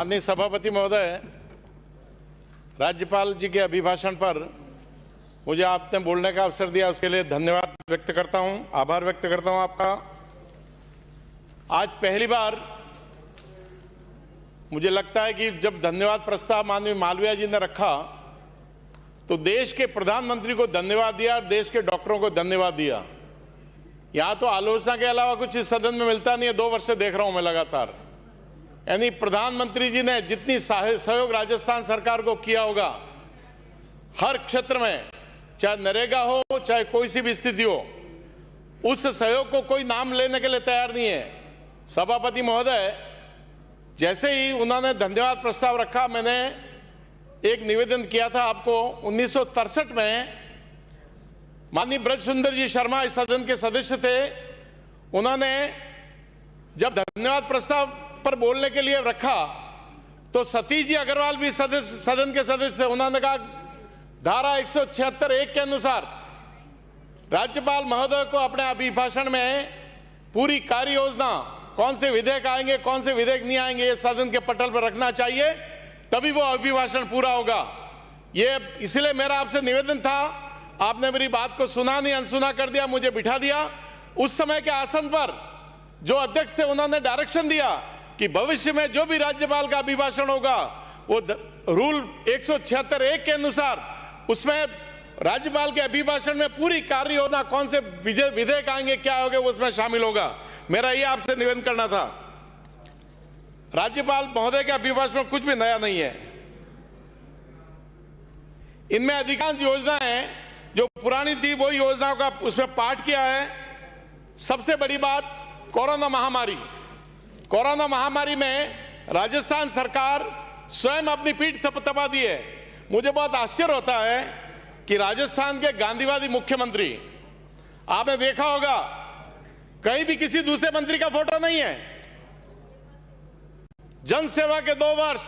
माननीय सभापति महोदय, राज्यपाल जी के अभिभाषण पर मुझे आपने बोलने का अवसर दिया, उसके लिए धन्यवाद व्यक्त करता हूं, आभार व्यक्त करता हूं आपका। आज पहली बार मुझे लगता है कि जब धन्यवाद प्रस्ताव माननीय मालवीय जी ने रखा तो देश के प्रधानमंत्री को धन्यवाद दिया, देश के डॉक्टरों को धन्यवाद दिया। यहां तो आलोचना के अलावा कुछ इस सदन में मिलता नहीं है, 2 वर्ष से देख रहा हूं मैं लगातार। यानी प्रधानमंत्री जी ने जितनी सहयोग राजस्थान सरकार को किया होगा हर क्षेत्र में, चाहे नरेगा हो चाहे कोई सी भी स्थिति हो, उस सहयोग को कोई नाम लेने के लिए तैयार नहीं है। सभापति महोदय, जैसे ही उन्होंने धन्यवाद प्रस्ताव रखा, मैंने एक निवेदन किया था आपको। 1963 में माननीय ब्रज सुंदर जी शर्मा इस सदन के सदस्य थे। उन्होंने जब धन्यवाद प्रस्ताव पर बोलने के लिए रखा तो सतीश जी अग्रवाल भी सदन के सदस्य थे। उन्होंने कहा धारा 176(1) के अनुसार राज्यपाल महोदय को अपने अभिभाषण में पूरी कार्य योजना, कौन से विधेयक आएंगे कौन से विधेयक नहीं आएंगे, ये सदन के पटल पर रखना चाहिए, तभी वो अभिभाषण पूरा होगा। ये इसलिए मेरा आपसे निवेदन था। आपने मेरी बात को सुना नहीं, अनसुना कर दिया, मुझे बिठा दिया। उस समय के आसन पर जो अध्यक्ष थे उन्होंने डायरेक्शन दिया कि भविष्य में जो भी राज्यपाल का अभिभाषण होगा वो रूल 176(1) के अनुसार उसमें राज्यपाल के अभिभाषण में पूरी कार्य योजना, कौन से विधेयक आएंगे क्या होंगे, वो उसमें शामिल होगा। मेरा ये आपसे निवेदन करना था। राज्यपाल महोदय के अभिभाषण में कुछ भी नया नहीं है। इनमें अधिकांश योजनाएं जो पुरानी थी वही योजनाओं का उसमें पाठ किया है। सबसे बड़ी बात कोरोना महामारी। कोरोना महामारी में राजस्थान सरकार स्वयं अपनी पीठ थपथपा दी है। मुझे बहुत आश्चर्य होता है कि राजस्थान के गांधीवादी मुख्यमंत्री, आपने देखा होगा कहीं भी किसी दूसरे मंत्री का फोटो नहीं है। जन सेवा के 2 वर्ष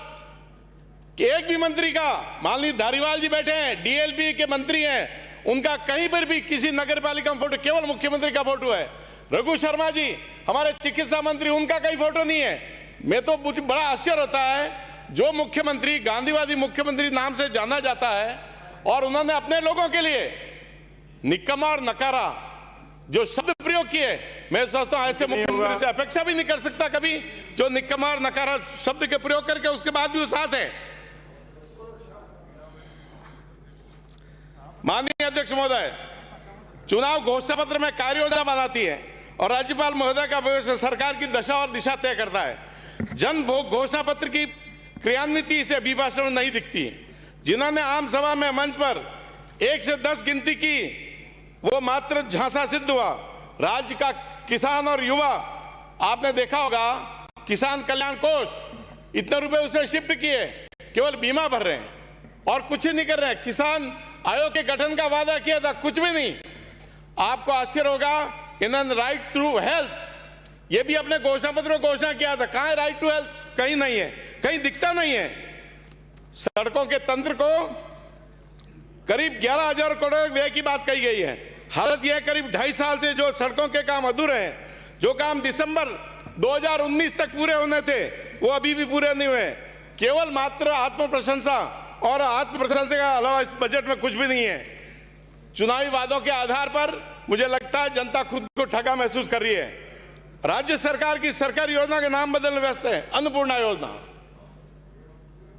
कि एक भी मंत्री का, माननीय धारीवाल जी बैठे हैं, डीएलपी के मंत्री हैं, उनका कहीं पर भी किसी नगर पालिका में फोटो, केवल मुख्यमंत्री का फोटो है। रघु शर्मा जी हमारे चिकित्सा मंत्री, उनका कहीं फोटो नहीं है। मैं तो मुझे बड़ा आश्चर्य होता है, जो मुख्यमंत्री गांधीवादी मुख्यमंत्री नाम से जाना जाता है और उन्होंने अपने लोगों के लिए निकम्मा और नकारा जो शब्द प्रयोग किए, मैं सोचता हूं ऐसे मुख्यमंत्री से अपेक्षा भी नहीं कर सकता कभी, जो निकम्मा और नकारा शब्द के प्रयोग करके उसके बाद भी वो साथ है। माननीय अध्यक्ष महोदय, चुनाव घोषणा पत्र में कार्य योजना बनाती है और राज्यपाल महोदय का भविष्य सरकार की दशा और दिशा तय करता है। जन भोग घोषणा पत्र की क्रियान्विति इसे अभिभाषण में नहीं दिखती। जिन्होंने आम सभा में मंच पर 1 से 10 गिनती की वो मात्र झांसा सिद्ध हुआ। राज्य का किसान और युवा, आपने देखा होगा किसान कल्याण कोष, इतने रुपए उसने शिफ्ट किए, केवल बीमा भर रहे हैं और कुछ नहीं कर रहे हैं। किसान आयोग के गठन का वादा किया था, कुछ भी नहीं। आपको आश्चर्य होगा, इन्होंने राइट टू हेल्थ, ये भी अपने घोषणा पत्र में घोषणा किया था। कहां है राइट टू हेल्थ? कहीं नहीं है, कहीं दिखता नहीं है। सड़कों के तंत्र को करीब 11,000 करोड़ व्यय की बात कही गई है। हालत यह करीब 2.5 साल से जो सड़कों के काम अधूरे हैं, जो काम दिसंबर 2019 तक पूरे होने थे वो अभी भी पूरे नहीं हुए। केवल मात्र आत्म प्रशंसा, और आत्म प्रशंसा के अलावा इस बजट में कुछ भी नहीं है। चुनावी वादों के आधार पर मुझे लगता है जनता खुद को ठगा महसूस कर रही है। राज्य सरकार की सरकारी योजना के नाम बदलने व्यस्त है। अन्नपूर्णा योजना,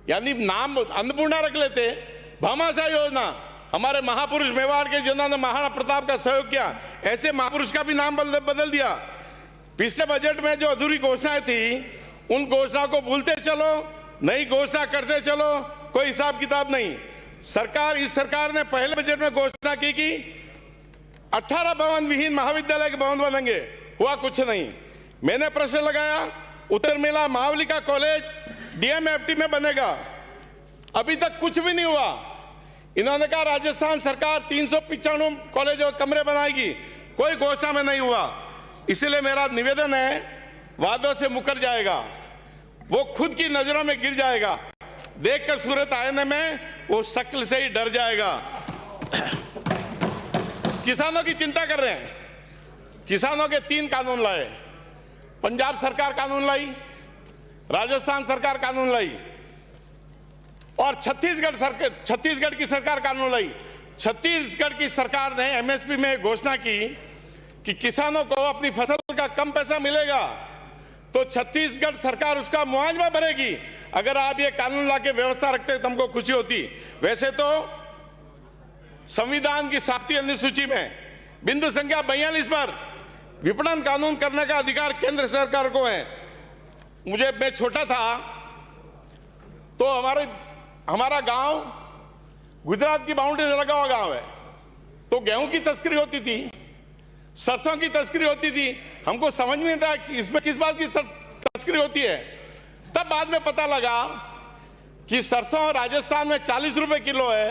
यानी नाम अन्नपूर्णा रख लेते, भामाशाह योजना, हमारे महापुरुष मेवाड़ के जिन्होंने महाराणा प्रताप का सहयोग किया, ऐसे महापुरुष का भी नाम बदल दिया। पिछले बजट में जो अधूरी घोषणाएं थी उन घोषणा को भूलते चलो, नई घोषणा करते चलो, कोई हिसाब किताब नहीं। इस सरकार ने पहले बजट में घोषणा की कि 18 भवन विहीन महाविद्यालय के भवन बनेंगे, हुआ कुछ नहीं। मैंने प्रश्न लगाया, उत्तर मिला मावली का कॉलेज डीएमएफटी में बनेगा, अभी तक कुछ भी नहीं हुआ। इन्होंने कहा राजस्थान सरकार 395 कॉलेज और कमरे बनाएगी, कोई घोषणा में नहीं हुआ। इसलिए मेरा निवेदन है, वादों से मुकर जाएगा, वो खुद की नजरों में गिर जाएगा, देखकर सूरत आईने में वो शक्ल से ही डर जाएगा। किसानों की चिंता कर रहे हैं। किसानों के 3 कानून लाए, पंजाब सरकार कानून लाई, राजस्थान सरकार कानून लाई और छत्तीसगढ़ की सरकार कानून लाई। छत्तीसगढ़ की सरकार ने एमएसपी में घोषणा की कि किसानों को अपनी फसल का कम पैसा मिलेगा, तो छत्तीसगढ़ सरकार उसका मुआवजा भरेगी। अगर आप ये कानून लाके व्यवस्था रखते तो हमको खुशी होती। वैसे तो संविधान की 7वीं अनुसूची में बिंदु संख्या 42 पर विपणन कानून करने का अधिकार केंद्र सरकार को है। मैं छोटा था तो हमारा गांव गुजरात की बाउंड्री से लगा हुआ गांव है, तो गेहूं की तस्करी होती थी, सरसों की तस्करी होती थी। हमको समझ में नहीं था कि इसमें किस बात की तस्करी होती है। तब बाद में पता लगा कि सरसों राजस्थान में 40 रुपए किलो है,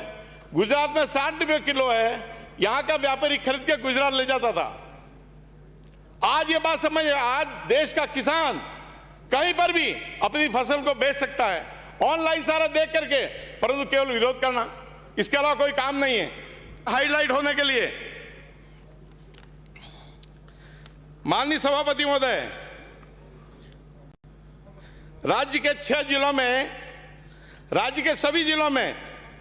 गुजरात में 60 रुपए किलो है। यहां का व्यापारी खरीद के गुजरात ले जाता था। आज ये बात समझ, आज देश का किसान कहीं पर भी अपनी फसल को बेच सकता है, ऑनलाइन सारा देख करके, परंतु केवल विरोध करना, इसके अलावा कोई काम नहीं है हाईलाइट होने के लिए। माननीय सभापति महोदय, राज्य के 6 जिलों में, राज्य के सभी जिलों में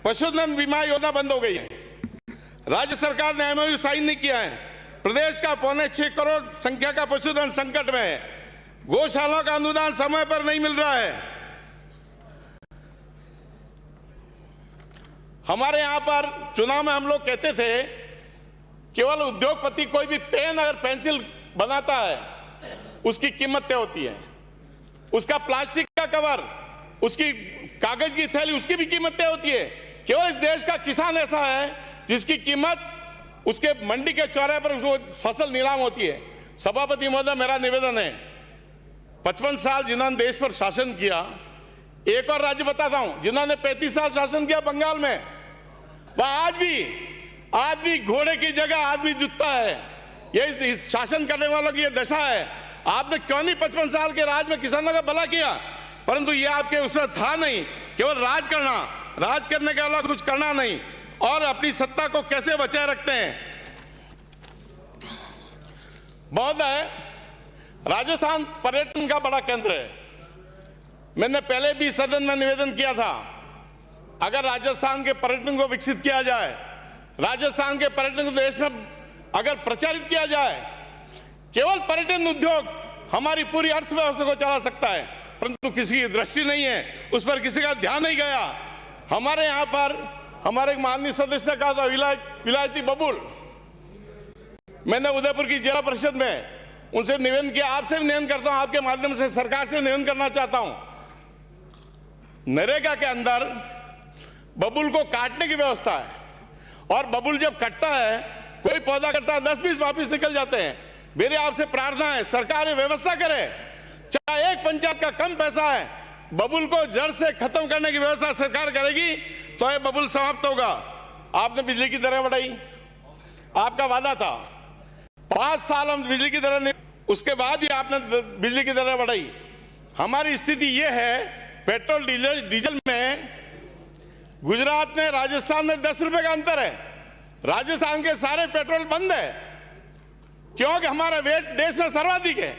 पशुधन बीमा योजना बंद हो गई है। राज्य सरकार ने एमओयू साइन नहीं किया है। प्रदेश का 6.25 करोड़ संख्या का पशुधन संकट में है। गौशालाओं का अनुदान समय पर नहीं मिल रहा है। हमारे यहां पर चुनाव में हम लोग कहते थे केवल उद्योगपति कोई भी पेन अगर पेंसिल बनाता है उसकी कीमत तय होती है, उसका प्लास्टिक का कवर, उसकी कागज की थैली, उसकी भी कीमत तय होती है। केवल इस देश का किसान ऐसा है जिसकी कीमत उसके मंडी के चौराहे पर वो फसल नीलाम होती है। सभापति महोदय, मेरा निवेदन है, 55 साल जिन्होंने देश पर शासन किया, एक और राज्य बताता हूं जिन्होंने 35 साल शासन किया बंगाल में, वह आज भी घोड़े की जगह आदमी जुटता है। ये शासन करने वालों की ये दशा है। आपने क्यों नहीं 55 साल के राज में किसानों का भला किया, परंतु ये आपके उसमें था नहीं, केवल राज करने के अलावा कुछ करना नहीं, और अपनी सत्ता को कैसे बचाए रखते हैं। महोदय, राजस्थान पर्यटन का बड़ा केंद्र है। मैंने पहले भी सदन में निवेदन किया था, अगर राजस्थान के पर्यटन को विकसित किया जाए, राजस्थान के पर्यटन को देश में अगर प्रचारित किया जाए, केवल पर्यटन उद्योग हमारी पूरी अर्थव्यवस्था को चला सकता है, परंतु किसी की दृष्टि नहीं है, उस पर किसी का ध्यान नहीं गया। हमारे यहाँ पर हमारे एक माननीय सदस्य ने कहा था विलायती बबूल, मैंने उदयपुर की जिला परिषद में उनसे निवेदन किया, आपसे भी निवेदन करता हूं, आपके माध्यम से सरकार से निवेदन करना चाहता हूं, नरेगा के अंदर बबूल को काटने की व्यवस्था है, और बबूल जब कटता है, कोई पौधा कटता है, 10-20 वापिस निकल जाते हैं। मेरी आपसे प्रार्थना है, सरकार ये व्यवस्था करे, चाहे एक पंचायत का कम पैसा है, बबूल को जड़ से खत्म करने की व्यवस्था सरकार करेगी तो ये बबूल समाप्त होगा। आपने बिजली की दरें बढ़ाई, आपका वादा था 5 साल हम बिजली की दरें नहीं, उसके बाद ही आपने बिजली की दरें बढ़ाई। हमारी स्थिति यह है, पेट्रोल डीजल में गुजरात में राजस्थान में 10 रुपए का अंतर है। राजस्थान के सारे पेट्रोल बंद है क्योंकि हमारा वेट देश में सर्वाधिक है।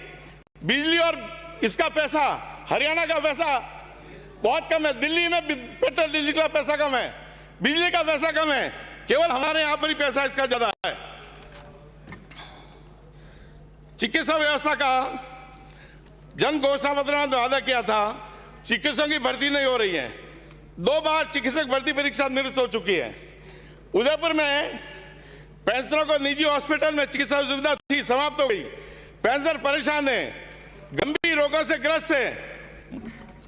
बिजली और इसका पैसा, हरियाणा का पैसा बहुत कम है, दिल्ली में पेट्रोल डीजल का पैसा कम है, बिजली का पैसा कम है, केवल हमारे यहां पर ही पैसा इसका ज्यादा है। चिकित्सा व्यवस्था का जन घोषणा पत्र में वादा किया था, चिकित्सकों की भर्ती नहीं हो रही है। 2 बार चिकित्सक भर्ती परीक्षा निरस्त हो चुकी है। उदयपुर में पेंशनरों को निजी हॉस्पिटल में चिकित्सा सुविधा थी, समाप्त हो गई। पेंशनर परेशान है, गंभीर रोगों से ग्रस्त है।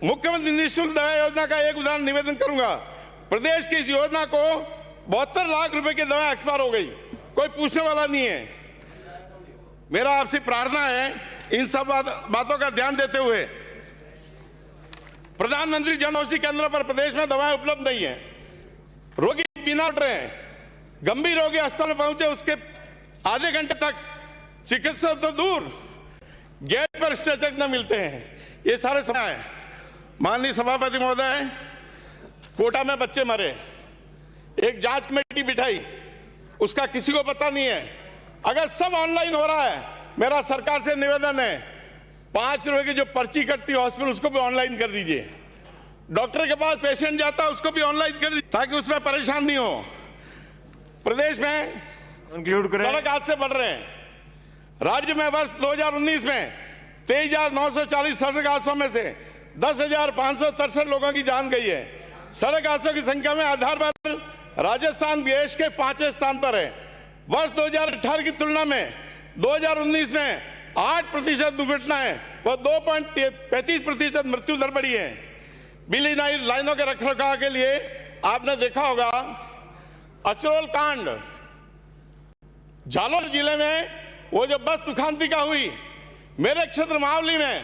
मुख्यमंत्री निःशुल्क दवा योजना का एक उदाहरण निवेदन करूंगा। प्रदेश की इस योजना को 72 लाख रुपए की दवा एक्सपायर हो गई, कोई पूछने वाला नहीं है। मेरा आपसे प्रार्थना है, इन सब बातों का ध्यान देते हुए प्रधानमंत्री जन औषधि केंद्रों पर प्रदेश में दवाएं उपलब्ध नहीं है, रोगी बिना उठ रहे हैं, गंभीर रोगी अस्पताल में पहुंचे उसके आधे घंटे तक चिकित्सक तो दूर गेट पर स्ट्रेचर न मिलते हैं। ये सारे समय है। माननीय सभापति महोदय, कोटा में बच्चे मरे, एक जांच कमेटी बिठाई, उसका किसी को पता नहीं है। अगर सब ऑनलाइन हो रहा है, मेरा सरकार से निवेदन है, ₹5 की जो पर्ची कटती है हॉस्पिटल, उसको भी ऑनलाइन कर दीजिए। डॉक्टर के पास पेशेंट जाता है, उसको भी ऑनलाइन कर दीजिए, ताकि उसमें परेशान नहीं हो। प्रदेश में कंक्लूड करें। सड़क हादसे बढ़ रहे हैं। राज्य में वर्ष 2019 में 23,940 सड़क हादसों में से 10,563 लोगों की जान गई है। सड़क हादसों की संख्या में आधार पर राजस्थान देश के 5वें स्थान पर है। वर्ष 2018 की तुलना में 2019 में 8% दुर्घटनाएं व 2.35% मृत्यु दर बढ़ी है। बिजली लाइनों के रखरखाव के लिए आपने देखा होगा अचरोल कांड, जालौर जिले में वो जो बस दुखांतिका हुई, मेरे क्षेत्र मावली में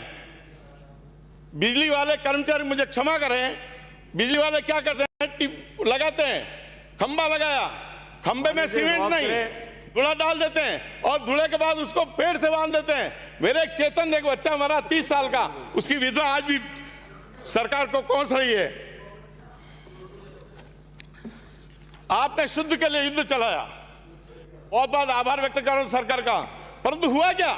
बिजली वाले कर्मचारी, मुझे क्षमा करें, बिजली वाले क्या करते हैं, लगाते हैं, खंबा लगाया, खंबे में सीमेंट नहीं, धुला डाल देते हैं और धुले के बाद उसको पेड़ से बांध देते हैं। मेरे एक चेतन एक बच्चा मरा 30 साल का, उसकी विधवा आज भी सरकार को कोस रही है। आपने शुद्ध के लिए युद्ध चलाया, बहुत बहुत आभार व्यक्त कर रहा हूं सरकार का, परंतु हुआ क्या?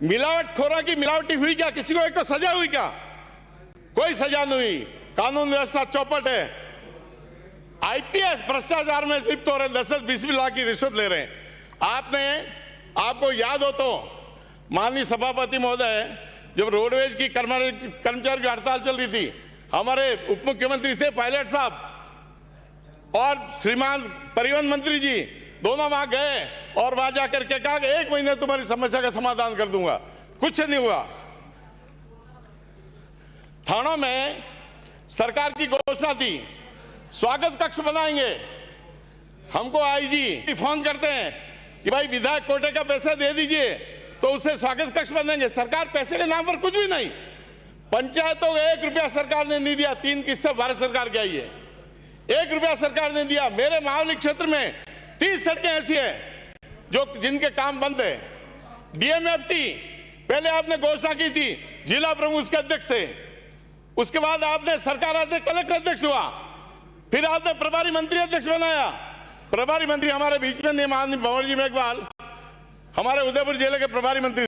मिलावटखोरों की मिलावटी हुई क्या? किसी को एक को सजा हुई क्या? कोई सजा नहीं हुई। कानून व्यवस्था चौपट है। आईपीएस भ्रष्टाचार में लिप्त हो रहे, 10-20 लाख की रिश्वत ले रहे हैं। आपको याद हो तो माननीय सभापति महोदय, जब रोडवेज की कर्मचारी की हड़ताल चल रही थी, हमारे उप मुख्यमंत्री थे पायलट साहब और श्रीमान परिवहन मंत्री जी दोनों वहां गए और वहां जाकर के कहा कि 1 महीने तुम्हारी समस्या का समाधान कर दूंगा। कुछ नहीं हुआ। थानों में सरकार की घोषणा थी स्वागत कक्ष बनाएंगे। हमको आईजी फोन करते हैं कि भाई विधायक कोटे का पैसा दे दीजिए तो उससे स्वागत कक्ष बनेंगे। सरकार पैसे के नाम पर कुछ भी नहीं। पंचायतों को 1 रुपया सरकार ने नहीं दिया। 3 किस्तें भारत सरकार की आई है, 1 रुपया सरकार ने दिया। मेरे मावली क्षेत्र में 30 सड़कें ऐसी है जिनके काम बंद है। डीएमएफटी पहले आपने घोषणा की थी, जिला प्रमुख उसके अध्यक्ष थे, उसके बाद आपने सरकार आते कलेक्टर अध्यक्ष हुआ, फिर आपने प्रभारी मंत्री अध्यक्ष बनाया। प्रभारी मंत्री हमारे बीच में नहीं, माननीय भंवर जी मेघवाल हमारे उदयपुर जिले के प्रभारी मंत्री